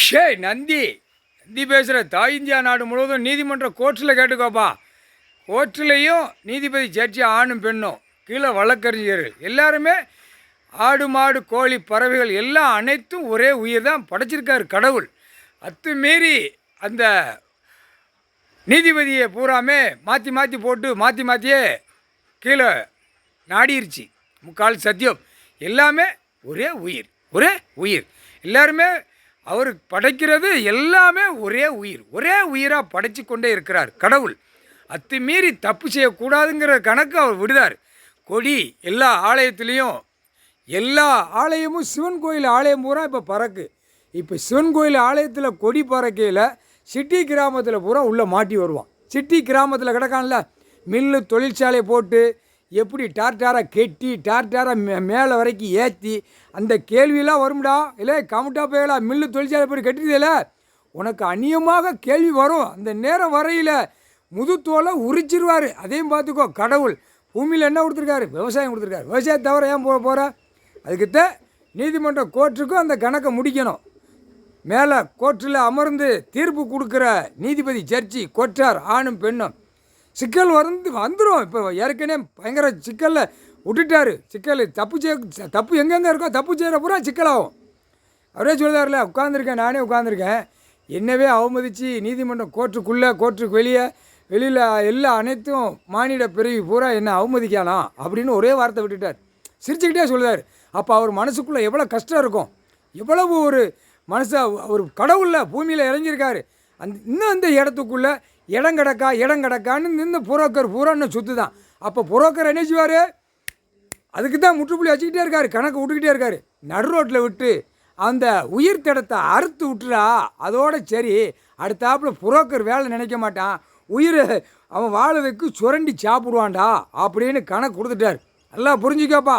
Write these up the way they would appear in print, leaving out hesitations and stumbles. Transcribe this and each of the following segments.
ஷே நந்தி நந்தி பேசுகிற தாய் இந்தியா நாடு முழுவதும் நீதிமன்ற கோர்ட்டில் கேட்டுக்கோப்பா. கோர்ட்டிலையும் நீதிபதி ஜட்ஜி ஆணும் பெண்ணும் கீழே வழக்கறிஞர்கள் எல்லாருமே ஆடு மாடு கோழி பறவைகள் எல்லாம் அனைத்தும் ஒரே உயிர் தான் படைச்சிருக்காரு கடவுள். அத்துமீறி அந்த நீதிபதியை பூராமே மாற்றி மாற்றி போட்டு மாற்றி மாற்றியே கீழே நாடிருச்சு. முக்கால் சத்தியம் எல்லாமே ஒரே உயிர் ஒரே உயிர். எல்லாருமே அவர் படைக்கிறது எல்லாமே ஒரே உயிர் ஒரே உயிராக படைச்சி கொண்டே இருக்கிறார் கடவுள். அத்துமீறி தப்பு செய்யக்கூடாதுங்கிற கணக்கு அவர் விடுதார். கொடி எல்லா ஆலயத்துலேயும் எல்லா ஆலயமும் சிவன் கோயில் ஆலயம் பூரா இப்போ பறக்கு. இப்போ சிவன் கோயில் ஆலயத்தில் கொடி பறக்கையில் சிட்டி கிராமத்தில் பூரா உள்ளே மாட்டி வருவான். சிட்டி கிராமத்தில் கிடக்கான்ல மில்லு தொழிற்சாலை போட்டு எப்படி டார்டாராக கெட்டி டார்டாராக மேலே வரைக்கும் ஏற்றி அந்த கேள்வியெல்லாம் வரும்டா. இல்லை கமுட்டா போயலா மில்லு தொழிற்சாலை போய் கட்டிடுதில்ல, உனக்கு அந்நியமாக கேள்வி வரும். அந்த நேரம் வரையில் முதுத்தோலை உரிச்சிருவார். அதையும் பார்த்துக்கோ. கடவுள் பூமியில் என்ன கொடுத்துருக்காரு? விவசாயம் கொடுத்துருக்காரு. விவசாயம் தவிர ஏன் போகிற? அதுக்கிட்ட நீதிமன்ற கோர்ட்டுக்கும் அந்த கணக்கை முடிக்கணும். மேலே கோர்ட்டில் அமர்ந்து தீர்ப்பு கொடுக்குற நீதிபதி ஜட்ஜி கொற்றார் ஆணும் பெண்ணும். சிக்கல் வந்துடும். இப்போ ஏற்கனவே பயங்கர சிக்கலில் விட்டுட்டார். சிக்கல் தப்பு எங்கெங்கே இருக்கோ தப்பு செய்கிற பூரா சிக்கலாகும். அவரே சொல்லுதார்ல, உட்காந்துருக்கேன் நானே உட்காந்துருக்கேன், என்னவே அவமதித்து நீதிமன்றம் கோர்ட்டுக்கு வெளியில் எல்லா அனைத்தும் மானிட பிரிவு பூரா என்ன அவமதிக்கலாம் அப்படின்னு ஒரே வார்த்தை விட்டுட்டார். சிரிச்சுக்கிட்டே சொல்லுதார். அப்போ அவர் மனசுக்குள்ளே எவ்வளோ கஷ்டம் இருக்கும், எவ்வளவு ஒரு ஒரு கடவுளில் பூமியில் இறங்கியிருக்காரு. இன்னும் அந்த இடத்துக்குள்ளே இடம் கிடக்கான்னு நின்று புரோக்கர் பூரா இன்னும் சுற்று தான். அப்போ புரோக்கர் என்ன செய்வார்? அதுக்கு தான் முற்றுப்புள்ளி வச்சுக்கிட்டே இருக்கார், கணக்கு விட்டுக்கிட்டே இருக்கார். நடு ரோட்டில் விட்டு அந்த உயிர் தடத்தை அறுத்து விட்டுறா, அதோட சரி. அடுத்தாப்பில் புரோக்கர் வேலை நினைக்க மாட்டான், உயிர் அவன் வாழவைக்கு சுரண்டி சாப்பிடுவான்டா அப்படின்னு கணக்கு கொடுத்துட்டார். நல்லா புரிஞ்சுக்கப்பா.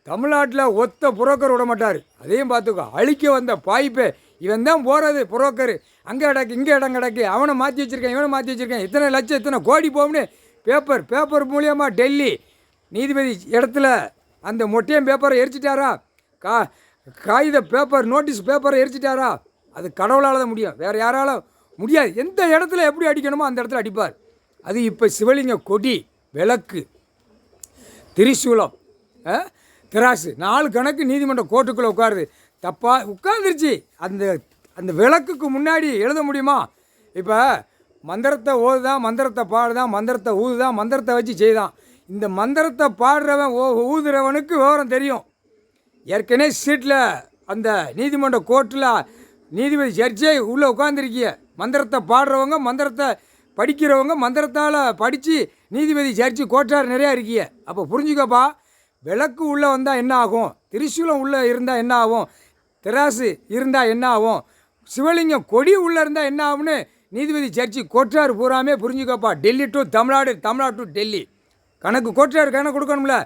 தமிழ்நாட்டில் ஒத்த புரோக்கர் விட மாட்டார். அதையும் பார்த்துக்கோ. அழிக்க வந்த பாய்ப்பே இவன் தான் போகிறது புரோக்கர். அங்கே கிடக்கு இங்கே இடம் கிடக்கு, அவனை மாற்றி வச்சுருக்கேன் இவனை மாற்றி வச்சுருக்கேன், இத்தனை லட்சம் இத்தனை கோடி போகும்னு பேப்பர் மூலியமாக டெல்லி நீதிபதி இடத்துல அந்த மொட்டையம் பேப்பரை எரிச்சிட்டாரா, காகித பேப்பர் நோட்டீஸ் பேப்பரை எரிச்சிட்டாரா? அது கடவுளால் தான் முடியும், வேறு யாராலும் முடியாது. எந்த இடத்துல எப்படி அடிக்கணுமோ அந்த இடத்துல அடிப்பார். அது இப்போ சிவலிங்க கொடி விளக்கு திரிசூலம் திராசு 4 கணக்கு நீதிமன்ற கோர்ட்டுக்குள்ளே உட்காருது. தப்பாக உட்காந்துருச்சு. அந்த விளக்குக்கு முன்னாடி எழுத முடியுமா? இப்போ மந்திரத்தை ஓதுதான், மந்திரத்தை பாடுதான், மந்திரத்தை ஊதுதான், மந்திரத்தை வச்சு செய்தான். இந்த மந்திரத்தை பாடுறவன் ஊதுறவனுக்கு விவரம் தெரியும். ஏற்கனவே சீட்டில் அந்த நீதிமன்ற கோர்ட்டில் நீதிபதி ஜட்ஜே உள்ளே உட்காந்துருக்கிய. மந்திரத்தை பாடுறவங்க, மந்திரத்தை படிக்கிறவங்க, மந்திரத்தால் படித்து நீதிபதி ஜட்ஜி கோட்டார் நிறையா இருக்கிய. அப்போ புரிஞ்சுக்கப்பா. விளக்கு உள்ளே வந்தால் என்ன ஆகும்? திரிசூலம் உள்ளே இருந்தால் என்ன ஆகும்? திராசு இருந்தால் என்ன ஆகும்? சிவலிங்கம் கொடி உள்ளே இருந்தால் என்ன ஆகும்னு நீதிபதி ஜட்ஜி கோட்டார் பூராமே புரிஞ்சுக்கப்பா. டெல்லி டு தமிழ்நாடு, தமிழ்நாடு டு டெல்லி கணக்கு கோட்டார் கணக்கு கொடுக்கணும்ல.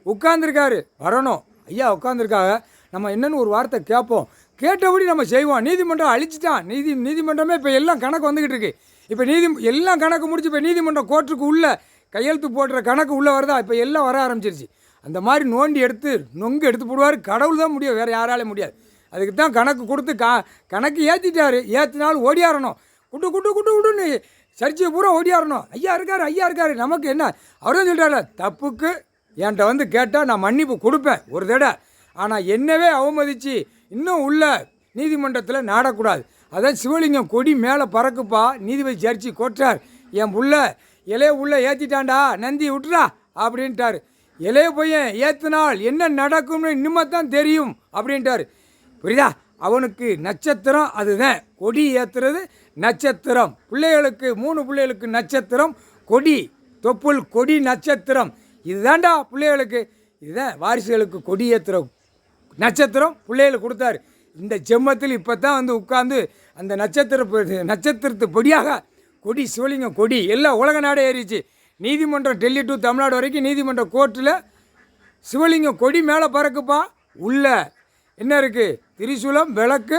உட்காந்துருக்காரு, வரணும். ஐயா உட்காந்துருக்காங்க, நம்ம என்னென்னு ஒரு வார்த்தை கேட்போம், கேட்டபடி நம்ம செய்வோம். நீதிமன்றம் அழிச்சிட்டான். நீதிமன்றமே இப்போ எல்லாம் கணக்கு வந்துக்கிட்டு இருக்கு. இப்போ எல்லாம் கணக்கு முடிச்சு இப்போ நீதிமன்றம் கோர்ட்டுக்கு உள்ளே கையெழுத்து போடுற கணக்கு உள்ளே வருதா? இப்போ எல்லாம் வர ஆரம்பிச்சிருச்சு. அந்த மாதிரி நோண்டி நொங்கு எடுத்து போடுவார். கடவுள் தான் முடியும், வேறு யாராலே முடியாது. அதுக்கு தான் கணக்கு கொடுத்து கணக்கு ஏற்றிட்டார். ஏற்றினாலும் ஓடியாரணும். குட்டுன்னு சர்ச்சையை பூரா ஓடியாரணும். ஐயா இருக்காரு நமக்கு என்ன? அவரும் சொல்கிறாரு, தப்புக்கு என்கிட்ட வந்து கேட்டால் நான் மன்னிப்பு கொடுப்பேன் ஒரு தடவை. ஆனால் என்னவே அவமதித்து இன்னும் உள்ள நீதிமன்றத்தில் நாடக்கூடாது. அதான் சிவலிங்கம் கொடி மேலே பறக்குப்பா. நீதிபதி ஜட்ஜி கோட்டார், என் இலைய உள்ள ஏற்றிட்டான்டா, நந்தி விட்டுறா அப்படின்ட்டார். இலைய பையன் ஏற்றினால் என்ன நடக்கும்னு இனிமேத்தான் தெரியும் அப்படின்ட்டார். புரியுதா? அவனுக்கு நட்சத்திரம் அதுதான். கொடி ஏற்றுறது நட்சத்திரம். பிள்ளைகளுக்கு 3 பிள்ளைகளுக்கு நட்சத்திரம் கொடி, தொப்புள் கொடி நட்சத்திரம். இதுதான்டா பிள்ளைகளுக்கு. இதுதான் வாரிசுகளுக்கு கொடி ஏற்றுற நட்சத்திரம் பிள்ளைகளுக்கு கொடுத்தாரு. இந்த ஜென்மத்தில் இப்போ தான் வந்து உட்கார்ந்து அந்த நட்சத்திரத்து பொடியாக கொடி சிவலிங்கம் கொடி எல்லாம் உலக நாடே ஏறிச்சு. நீதிமன்றம் டெல்லி டு தமிழ்நாடு வரைக்கும் நீதிமன்ற கோர்ட்டில் சிவலிங்கம் கொடி மேலே பறக்குப்பா. உள்ள என்ன இருக்குது? திரிசூலம், விளக்கு,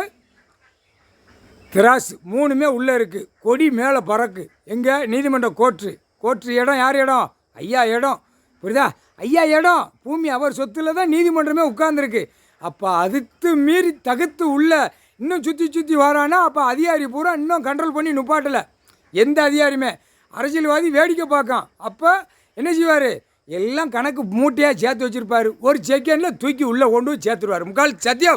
திராசு 3மே உள்ளே இருக்குது. கொடி மேலே பறக்கு. எங்கே? நீதிமன்ற கோர்ட்டு இடம் யார் இடம்? ஐயா இடம். புரியுதா? ஐயா இடம் பூமி அவர் சொத்துல தான் நீதிமன்றமே உட்கார்ந்துருக்கு. அப்போ அதுக்கு மீறி தகுத்து உள்ள இன்னும் சுற்றி சுற்றி வரானா அப்போ அதிகாரி பூரா இன்னும் கண்ட்ரோல் பண்ணி நுப்பாட்டலை. எந்த அதிகாரியுமே அரசியல்வாதி வேடிக்கை பார்க்கான். அப்போ என்ன செய்வார், எல்லாம் கணக்கு மூட்டையாக சேர்த்து வச்சுருப்பார். ஒரு செகண்டில் தூக்கி உள்ளே கொண்டு போய் சேர்த்துருவார். முக்கால் சத்தியம்.